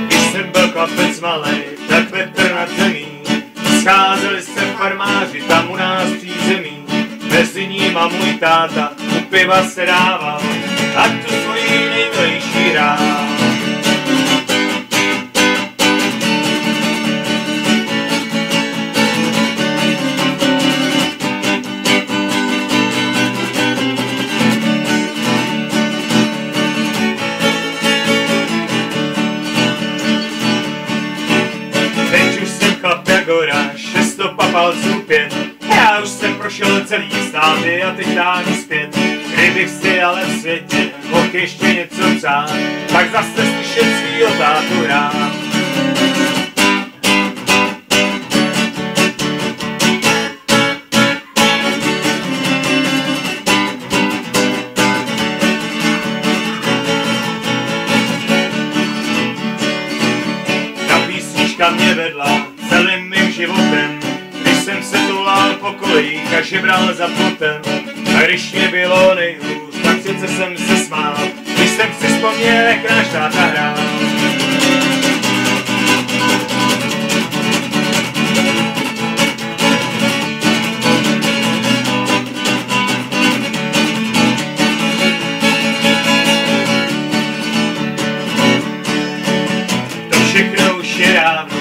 Když jsem byl chlapec malej, tak Petr nad zemí. Scházeli se farmáři tam u nás v přízemí. Mezi nima můj táta u piva se dával a tu svoji nejmilejší hrál. Šestopa palců 5, já už jsem prošel celý státy a teď táhnu zpět. Kdybych si ale v světě mohl ještě něco přát, tak zase slyšet svýho tátu hrát. Ta písnička mě vedla celým mým životem, když jsem se toulal po kolejích a žebral za plotem. A když mě bylo nejhůř, tak sice jsem se smál, když jsem si vzpomněl, jak náš táta hrál. To všechno už je dávno